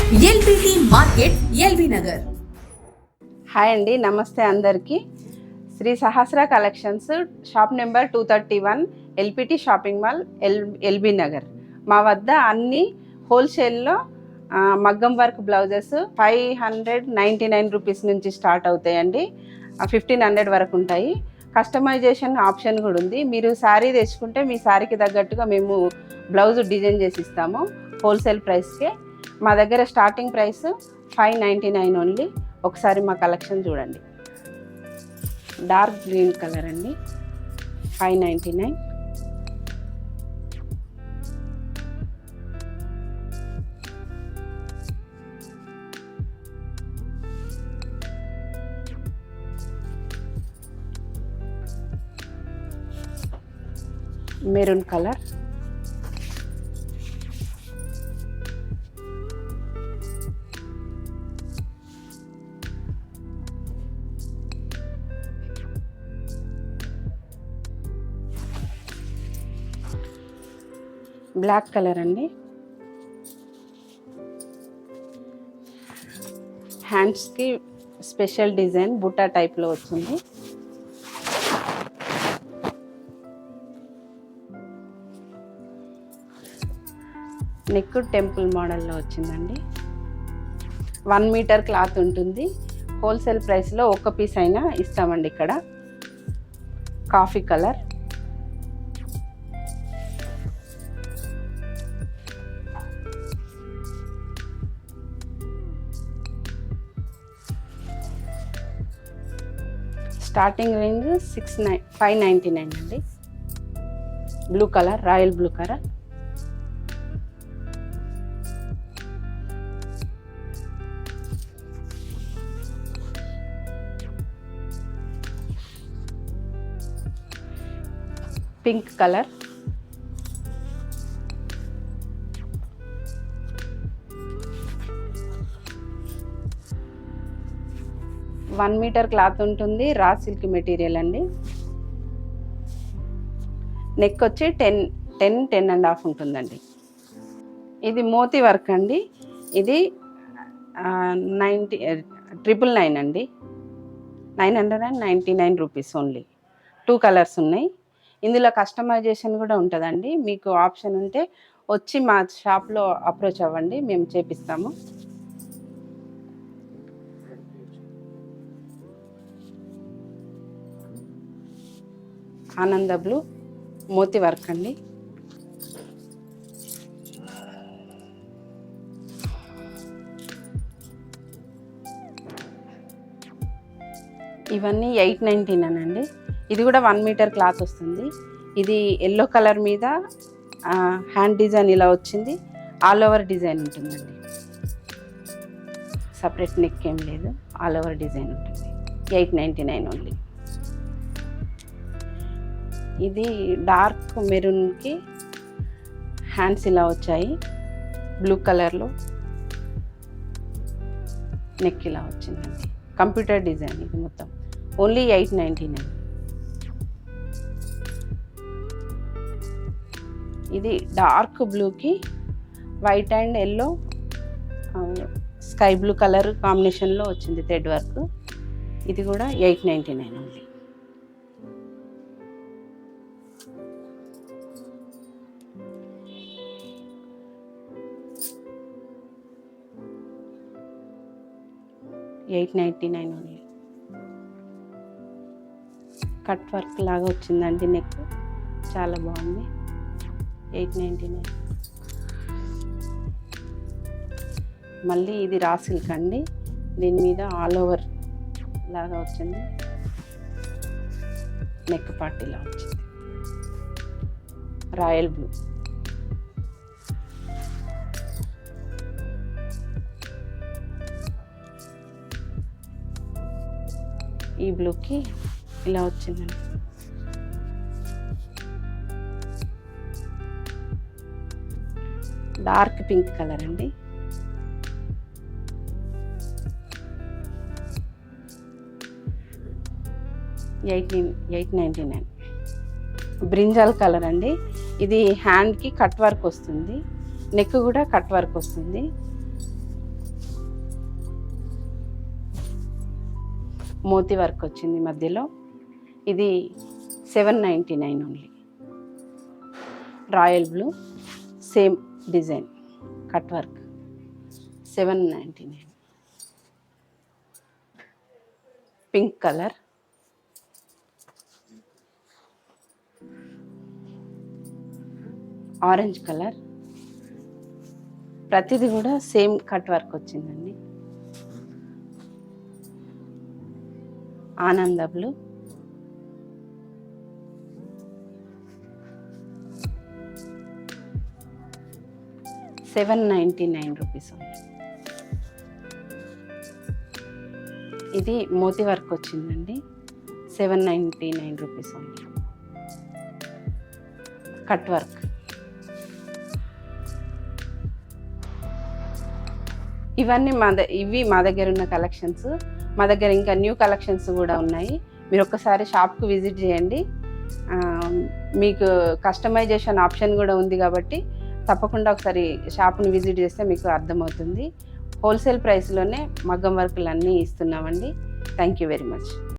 LBT market, LB Nagar. Hi అండి, నమస్తే అందరికీ. Sri Sahasra collections, shop number 231, LPT shopping mall, LB Nagar. మా వద్ద అన్ని హోల్సేల్లో మగ్గం వర్క్ బ్లౌజెస్ 599 రూపీస్ నుంచి స్టార్ట్ అవుతాయండి. 1500 వరకు ఉంటాయి. కస్టమైజేషన్ ఆప్షన్ కూడా ఉంది. మీరు శారీ తెచ్చుకుంటే మీ శారీకి తగ్గట్టుగా మేము బ్లౌజ్ డిజైన్ చేసి ఇస్తాము హోల్సేల్ ప్రైస్కే. మా దగ్గర స్టార్టింగ్ ప్రైస్ 599 ఓన్లీ. ఒకసారి మా కలెక్షన్ చూడండి. డార్క్ గ్రీన్ కలర్ అండి, 599. మెరూన్ కలర్, బ్లాక్ కలర్ అండి, హ్యాండ్స్కి స్పెషల్ డిజైన్ బుట్టా టైప్లో వచ్చింది. నెక్ టెంపుల్ మోడల్లో వచ్చిందండి. 1 మీటర్ క్లాత్ ఉంటుంది. హోల్సేల్ ప్రైస్లో ఒక పీస్ అయినా ఇస్తామండి. ఇక్కడ కాఫీ కలర్, స్టార్టింగ్ రేంజ్ 599 అండి. Blue colour, royal blue colour, pink colour, one metre cloth ఉంటుంది. రా సిల్క్ మెటీరియల్ అండి. నెక్ వచ్చి 10.5 ఉంటుందండి. ఇది మోతీ వర్క్ అండి. ఇది 999 అండి. 999 రూపీస్ ఓన్లీ. 2 కలర్స్ ఉన్నాయి. ఇందులో కస్టమైజేషన్ కూడా ఉంటుందండి. మీకు ఆప్షన్ ఉంటే వచ్చి మా షాప్లో అప్రోచ్ అవ్వండి, మేము చేపిస్తాము. ఆనంద బ్లూ, మోతీ వర్క్ అండి. ఇవన్నీ 899 అండి. ఇది కూడా 1 మీటర్ క్లాత్ వస్తుంది. ఇది ఎల్లో కలర్ మీద హ్యాండ్ డిజైన్ ఇలా వచ్చింది. ఆల్ ఓవర్ డిజైన్ ఉంటుందండి. సపరేట్ నెక్ ఏం లేదు, ఆల్ ఓవర్ డిజైన్ ఉంటుంది. 899 ఓన్లీ. ఇది డార్క్ మెరూన్కి హ్యాండ్స్ ఇలా వచ్చాయి. బ్లూ కలర్లో నెక్ ఇలా వచ్చిందండి. కంప్యూటర్ డిజైన్ ఇది మొత్తం. ఓన్లీ 899. ఇది డార్క్ బ్లూకి white and yellow sky blue colour కాంబినేషన్లో వచ్చింది థ్రెడ్ వర్క్. ఇది కూడా 899 ఓన్లీ. $899 ఓన్లీ. కట్ వర్క్ లాగా వచ్చిందండి నెక్, చాలా బాగుంది. 899. మళ్ళీ ఇది రా సిల్క్ అండి. దీని మీద ఆల్ ఓవర్ లాగా వచ్చింది. నెక్ పార్ట్ ఇలా వచ్చింది. రాయల్ బ్లూ, ఈ బ్లూకి ఇలా వచ్చిందండి. డార్క్ పింక్ కలర్ అండి. $899. బ్రింజాల్ కలర్ అండి. ఇది హ్యాండ్కి కట్ వర్క్ వస్తుంది, నెక్ కూడా కట్ వర్క్ వస్తుంది. మోతీ వర్క్ వచ్చింది మధ్యలో. ఇది 799 only. Royal blue same design cut work 799. Pink colour, orange colour, ప్రతిదీ కూడా సేమ్ కట్ వర్క్ వచ్చిందండి. ఆనంద బ్లూ, ₹799 ఓన్లీ. ఇది మోతీ వర్క్ వచ్చిందండి, ₹799 ఓన్లీ. Cut work. ఇవి మా దగ్గర ఉన్న కలెక్షన్స్. మా దగ్గర ఇంకా న్యూ కలెక్షన్స్ కూడా ఉన్నాయి. మీరు ఒక్కసారి షాప్కి విజిట్ చేయండి. మీకు కస్టమైజేషన్ ఆప్షన్ కూడా ఉంది కాబట్టి తప్పకుండా ఒకసారి షాప్ని విజిట్ చేస్తే మీకు అర్థమవుతుంది. హోల్సేల్ ప్రైస్లోనే మగ్గం వర్కులు అన్నీ ఇస్తున్నామండి. Thank you very much.